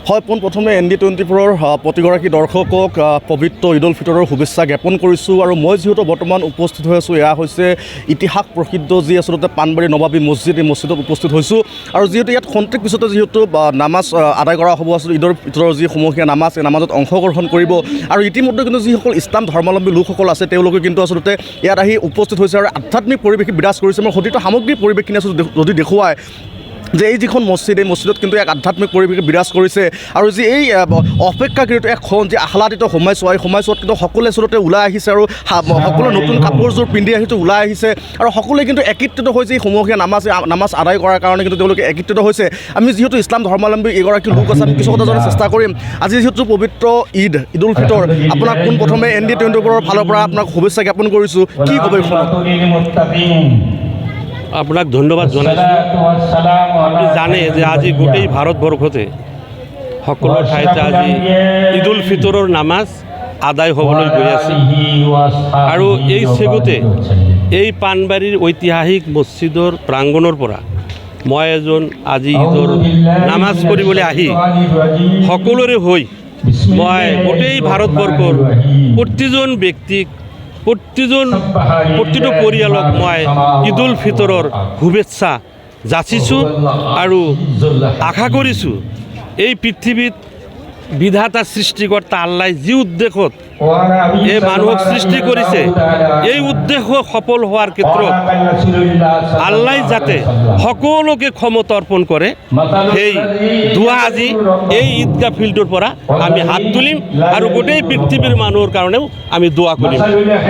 হয়, পোনপ্ৰথমে ND24 প্ৰতিগৰাকী দৰ্শকক পবিত্ৰ ঈদ উল ফিতৰৰ শুভেচ্ছা জ্ঞাপন কৰিছোঁ। আৰু মই যিহেতু বৰ্তমান উপস্থিত হৈ আছোঁ, এয়া হৈছে ইতিহাস প্ৰসিদ্ধ যি আচলতে পাণবাৰী নবাবী মছজিদ, এই মছজিদত উপস্থিত হৈছোঁ। আৰু যিহেতু ইয়াত খন্তেক পিছতে যিহেতু নামাজ আদায় কৰা হ'ব, আচলতে ঈদৰ ফিতৰৰ যি সমূহীয়া নামাজ, এই নামাজত অংশগ্ৰহণ কৰিব। আৰু ইতিমধ্যে কিন্তু যিসকল ইছলাম ধৰ্মাৱলম্বী লোকসকল আছে, তেওঁলোকে কিন্তু আচলতে ইয়াত আহি উপস্থিত হৈছে আৰু আধ্যাত্মিক পৰিৱেশ বিৰাজ কৰিছে। মই সতীৰ্থ সামগ্ৰিক পৰিৱেশখিনি আচলতে যদি দেখুৱায় যে এই যিখন মছজিদ, এই মছজিদত কিন্তু এক আধ্যাত্মিক পৰিৱেশ বিৰাজ কৰিছে। আৰু যি এই অপেক্ষাকৃত এখন যি আহ্লাদিত সময়ছোৱা, এই সময়ছোৱাত কিন্তু সকলোৱে আচলতে ওলাই আহিছে আৰু সকলোৱে নতুন কাপোৰযোৰ পিন্ধি আহিছে, ওলাই আহিছে। আৰু সকলোৱে কিন্তু একত্ৰিত হৈছে এই সমূহীয়া নামাজ আদায় কৰাৰ কাৰণে কিন্তু তেওঁলোকে একত্ৰিত হৈছে। আমি যিহেতু ইছলাম ধৰ্মাৱলম্বী এগৰাকী লোক আছে, আমি কিছু কথা জনাৰ চেষ্টা কৰিম। আজি যিহেতু পবিত্ৰ ঈদ উল ফিতৰ, আপোনাক পোনপ্ৰথমে ND24 ফালৰ পৰা আপোনাক শুভেচ্ছা জ্ঞাপন কৰিছোঁ। কি ক'ব এইখনত? আপোনাক ধন্যবাদ জনাইছোঁ। আপুনি জানে যে আজি গোটেই ভাৰতবৰ্ষতে সকলো ঠাইতে আজি ঈদ উল ফিতৰৰ নামাজ আদায় হ'বলৈ গৈ আছে। আৰু এই চেগতে এই পাণবাৰীৰ ঐতিহাসিক মছজিদৰ প্ৰাংগণৰ পৰা মই এজন আজি ঈদৰ নামাজ পঢ়িবলৈ আহি সকলোৰে হৈ মই গোটেই ভাৰতবৰ্ষৰ প্ৰতিজন ব্যক্তিক, প্ৰতিটো পৰিয়ালক মই ঈদ উল ফিতৰৰ শুভেচ্ছা যাচিছোঁ। আৰু আশা কৰিছোঁ এই পৃথিৱীত বিধাতা সৃষ্টিকৰ্তা আল্লাই যি উদ্দেশ্যত এই মানুহক সৃষ্টি কৰিছে, এই উদ্দেশ্য সফল হোৱাৰ ক্ষেত্ৰত আল্লাই যাতে সকলোকে ক্ষমতা অৰ্পণ কৰে, সেই দোৱা আজি এই ঈদগাহ ফিল্ডৰ পৰা আমি হাত তুলিম আৰু গোটেই পৃথিৱীৰ মানুহৰ কাৰণেও আমি দোৱা কৰিম,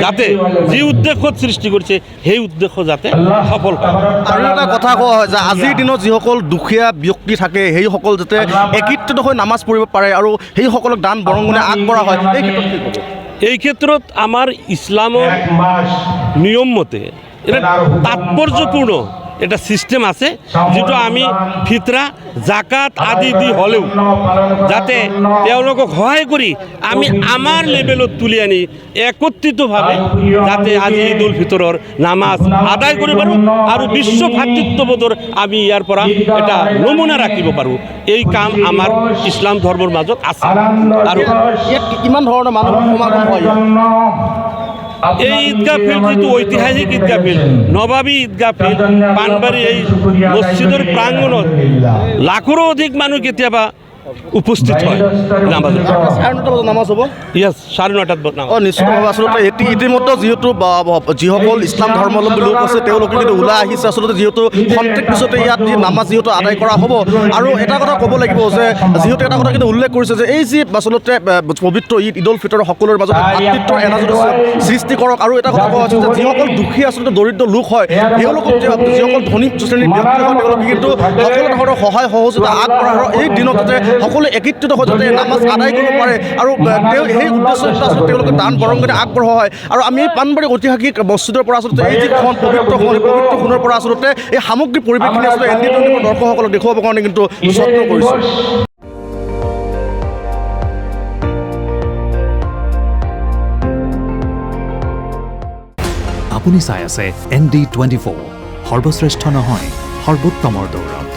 যাতে যি উদ্দেশ্যত সৃষ্টি কৰিছে সেই উদ্দেশ্য যাতে সফল হয়। আৰু এটা কথা কোৱা হয় যে আজিৰ দিনত যিসকল দুখীয়া ব্যক্তি থাকে, সেইসকল যাতে একত্ৰিত হৈ নামাজ পঢ়িব পাৰে আৰু সেইসকলক দান বৰঙণি আগবঢ়া হয়। এই ক্ষেত্ৰত আমাৰ ইছলামৰ নিয়ম মতে এটা তাৎপৰ্যপূৰ্ণ এটা ছিষ্টেম আছে, যিটো আমি ফিতৰা, জাকাত আদি দি হ'লেও যাতে তেওঁলোকক সহায় কৰি আমি আমাৰ লেভেলত তুলি আনি একত্ৰিতভাৱে যাতে আজি ঈদ উল ফিতৰৰ নামাজ আদায় কৰিব পাৰোঁ আৰু বিশ্ব ভাতৃত্ববোধৰ আমি ইয়াৰ পৰা এটা নমুনা ৰাখিব পাৰোঁ। এই কাম আমাৰ ইছলাম ধৰ্মৰ মাজত আছে। আৰু ইয়াত কিমান ধৰণৰ মানুহ সমাগম হয়? এই ঈদগাহ ফিল্ড যিটো ঐতিহাসিক ঈদগাহ ফিল্ড, নবাবী ঈদগাহ ফিল্ড পাণবাৰী, এই মছজিদৰ প্ৰাংগণত লাখৰো অধিক মানুহ কেতিয়াবা উপস্থিত হয় নামাজত। 9:30 বজাত নামাজ হ'ব? ইয়েছ, 9:30 বজাত নামাজ। নিশ্চিতভাৱে আচলতে ইতিমধ্যে যিহেতু যিসকল ইছলাম ধৰ্মাৱলম্বী লোক আছে, তেওঁলোকে কিন্তু ওলাই আহিছে আচলতে, যিহেতু খন্তেক পিছতে ইয়াত যি নামাজ যিহেতু আদায় কৰা হ'ব। আৰু এটা কথা ক'ব লাগিব যে যিহেতু এটা কথা কিন্তু উল্লেখ কৰিছে যে এই যি আচলতে পবিত্ৰ ঈদ উল ফিতৰ সকলোৰে মাজত ভাতৃত্বৰ এনাজৰী সৃষ্টি কৰক। আৰু এটা কথা কোৱা হৈছে যে যিসকল দুখী আচলতে দৰিদ্ৰ লোক হয়, তেওঁলোকক যিসকল ধনী শ্ৰেণীৰ ব্যক্তি হয়, তেওঁলোকে কিন্তু সকলো ধৰণৰ সহায় সহযোগিতা আগবঢ়াৰ এই দিনত যাতে সকলোৱে একত্ৰিত হৈ যাতে নামাজ আদায় কৰিব পাৰে আৰু সেই উদ্দেশ্যত আচলতে তেওঁলোকে দান বৰঙণি আগবঢ়োৱা হয়। আৰু আমি পাণবাৰী ঐতিহাসিক মছজিদৰ পৰা আচলতে এই যিখন পবিত্ৰ সোণৰ পৰা আচলতে এই সামগ্ৰিক পৰিৱেশখিনি আচলতে ND24 দৰ্শকসকলক দেখুৱাবৰ কাৰণে কিন্তু যত্ন কৰিছোঁ। আপুনি চাই আছে ND24, সৰ্বশ্ৰেষ্ঠ নহয়, সৰ্বোত্তমৰ দৌৰত।